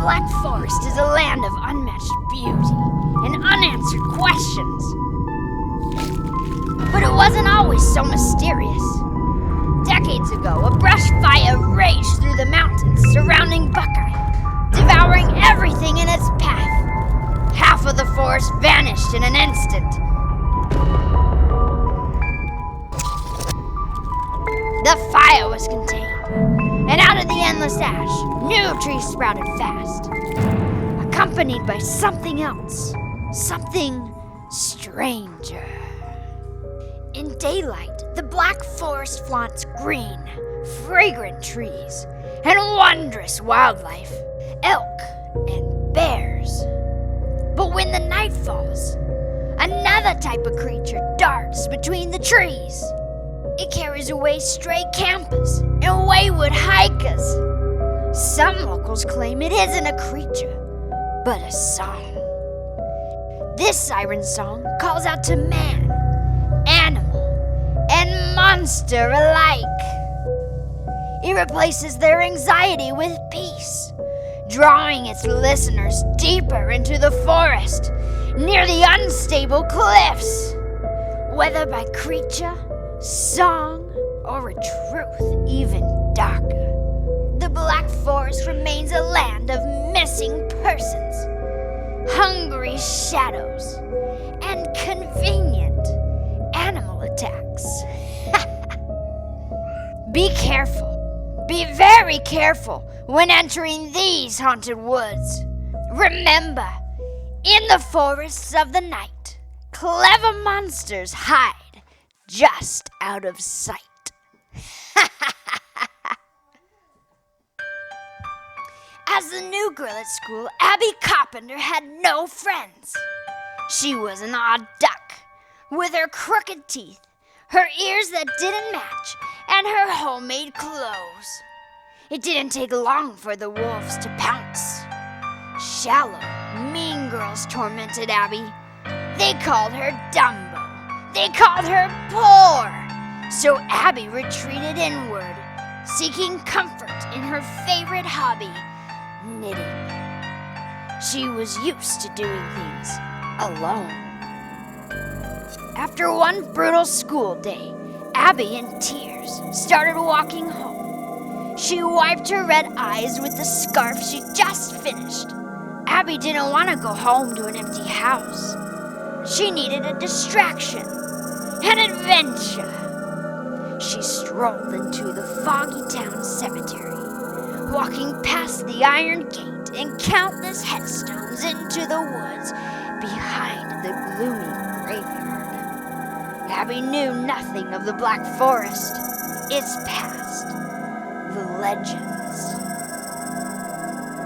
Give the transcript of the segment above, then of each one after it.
Black Forest is a land of unmatched beauty and unanswered questions. But it wasn't always so mysterious. Decades ago, a brush fire raged through the mountains surrounding Buckeye, devouring everything in its path. Half of the forest vanished in an instant. The fire was contained, and out of the endless ash, new trees sprouted fast, accompanied by something else, something stranger. In daylight, the Black Forest flaunts green, fragrant trees, and wondrous wildlife, elk and bears. But when the night falls, another type of creature darts between the trees. It carries away stray campers and wayward hikers. Some locals claim it isn't a creature, but a song. This siren song calls out to man, animal, and monster alike. It replaces their anxiety with peace, drawing its listeners deeper into the forest, near the unstable cliffs. Whether by creature, song, or a truth even darker, the Black Forest remains a land of missing persons, hungry shadows, and convenient animal attacks. Be careful. Be very careful when entering these haunted woods. Remember, in the forests of the night, clever monsters hide just out of sight. As the new girl at school, Abby Carpenter had no friends. She was an odd duck, with her crooked teeth, her ears that didn't match, and her homemade clothes. It didn't take long for the wolves to pounce. Shallow, mean girls tormented Abby. They called her Dumbo. They called her poor. So Abby retreated inward, seeking comfort in her favorite hobby, knitting. She was used to doing things alone. After one brutal school day, Abby, in tears, started walking home. She wiped her red eyes with the scarf she just finished. Abby didn't want to go home to an empty house. She needed a distraction, an adventure. She strolled into the foggy town cemetery, walking past the iron gate and countless headstones into the woods behind the gloomy graveyard. Abby knew nothing of the Black Forest, its past, the legends.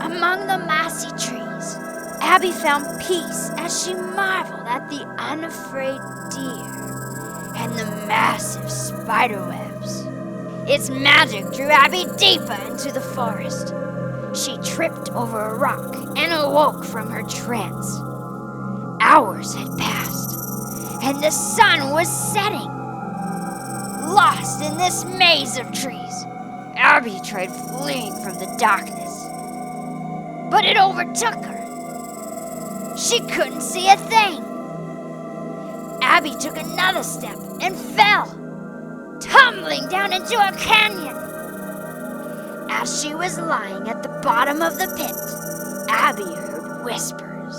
Among the mossy trees, Abby found peace as she marveled at the unafraid deer and the massive spiderwebs. Its magic drew Abby deeper into the forest. She tripped over a rock and awoke from her trance. Hours had passed, and the sun was setting. Lost in this maze of trees, Abby tried fleeing from the darkness, but it overtook her. She couldn't see a thing. Abby took another step and fell, tumbling down into a canyon. As she was lying at the bottom of the pit, Abby heard whispers.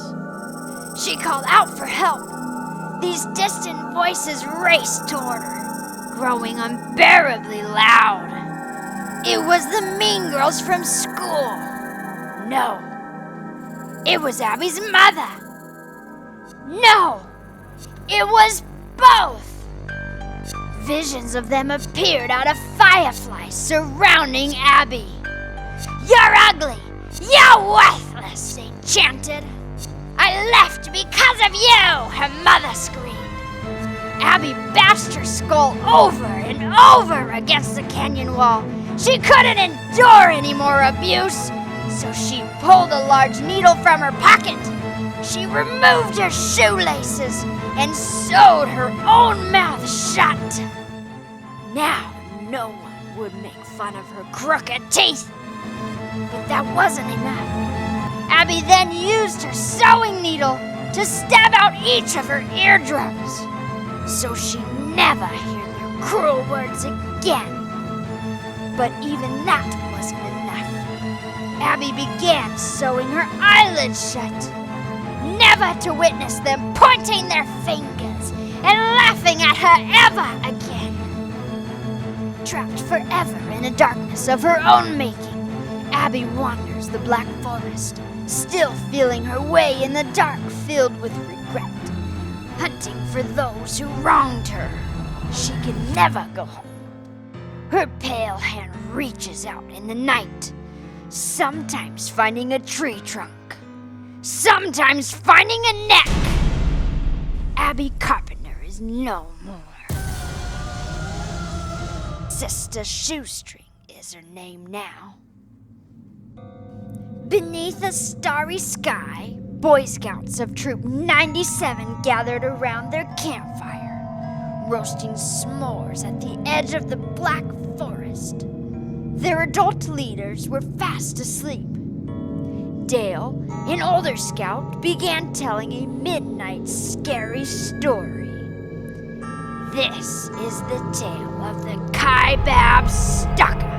She called out for help. These distant voices raced toward her, growing unbearably loud. It was the mean girls from school. No, it was Abby's mother. No, it was both. Visions of them appeared out of fireflies surrounding Abby. "You're ugly! You're worthless!" they chanted. "I left because of you!" her mother screamed. Abby bashed her skull over and over against the canyon wall. She couldn't endure any more abuse, so she pulled a large needle from her pocket. She removed her shoelaces and sewed her own mouth shut. Now no one would make fun of her crooked teeth. But that wasn't enough. Abby then used her sewing needle to stab out each of her eardrums, so she'd never hear their cruel words again. But even that wasn't enough. Abby began sewing her eyelids shut, never to witness them pointing their fingers and laughing at her ever again. Trapped forever in a darkness of her own making, Abby wanders the Black Forest, still feeling her way in the dark, filled with regret, hunting for those who wronged her. She can never go home. Her pale hand reaches out in the night, sometimes finding a tree trunk, sometimes finding a neck. Abby Carpenter is no more. Sister Shoestring is her name now. Beneath a starry sky, Boy Scouts of Troop 97 gathered around their campfire, roasting s'mores at the edge of the Black Forest. Their adult leaders were fast asleep. Dale, an older scout, began telling a midnight scary story. This is the tale of the Kaibab Stalker.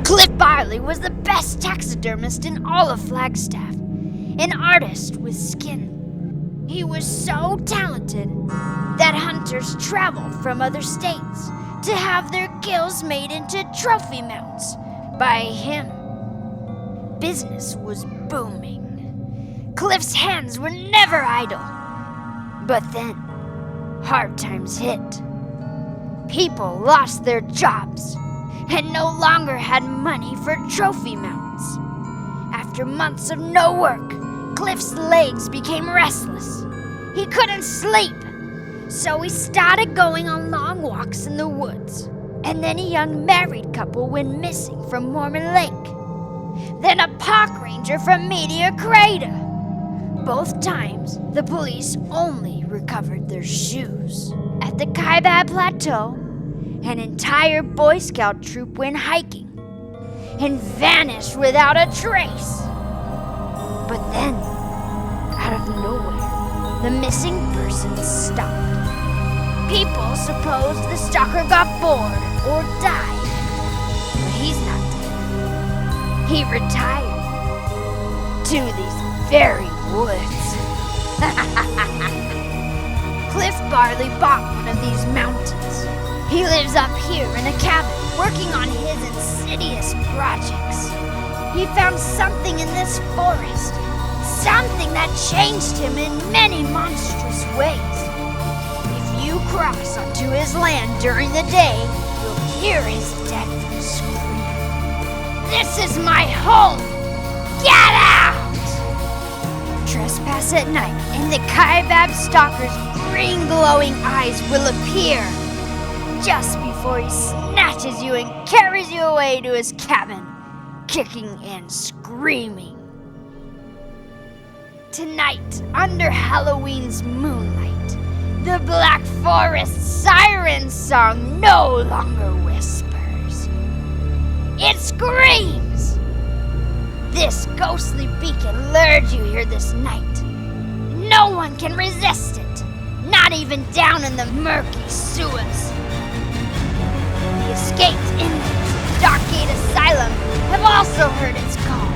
Cliff Barley was the best taxidermist in all of Flagstaff, an artist with skin. He was so talented that hunters traveled from other states to have their kills made into trophy mounts by him. Business was booming. Cliff's hands were never idle. But then, hard times hit. People lost their jobs and no longer had money for trophy mounts. After months of no work, Cliff's legs became restless. He couldn't sleep, so he started going on long walks in the woods. And then a young married couple went missing from Mormon Lake. Then a park ranger from Meteor Crater. Both times, the police only recovered their shoes. At the Kaibab Plateau, an entire Boy Scout troop went hiking and vanished without a trace. But then, out of nowhere, the missing person stopped. People supposed the stalker got bored or died, but he's not dead. He retired to these very woods. Cliff Barley bought one of these mountains. He lives up here in a cabin, working on his insidious projects. He found something in this forest, something that changed him in many monstrous ways. If you cross onto his land during the day, you'll hear his death scream. This is my home! Get out! Trespass at night, and the Kaibab Stalker's green glowing eyes will appear just before he snatches you and carries you away to his cabin, kicking and screaming. Tonight, under Halloween's moonlight, the Black Forest siren song no longer whispers. It screams! This ghostly beacon lured you here this night. No one can resist it, not even down in the Murky Sewers. The escaped inmates of Darkgate Asylum have also heard its call.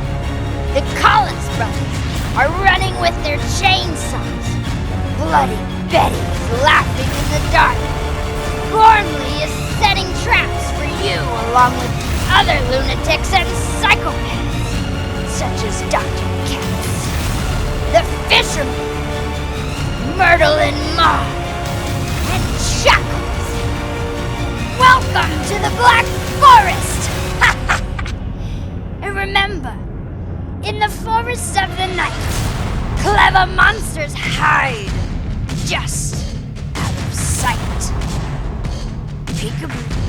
The Collins brothers are running with their chainsaws. Bloody Betty is laughing in the dark. Gormley is setting traps for you along with other lunatics and psychopaths, such as Dr. Katz, the fisherman, Myrtle and Mar, and Chuckles. Welcome to the Black Forest! And remember, in the forests of the night, clever monsters hide just out of sight. Peekaboo.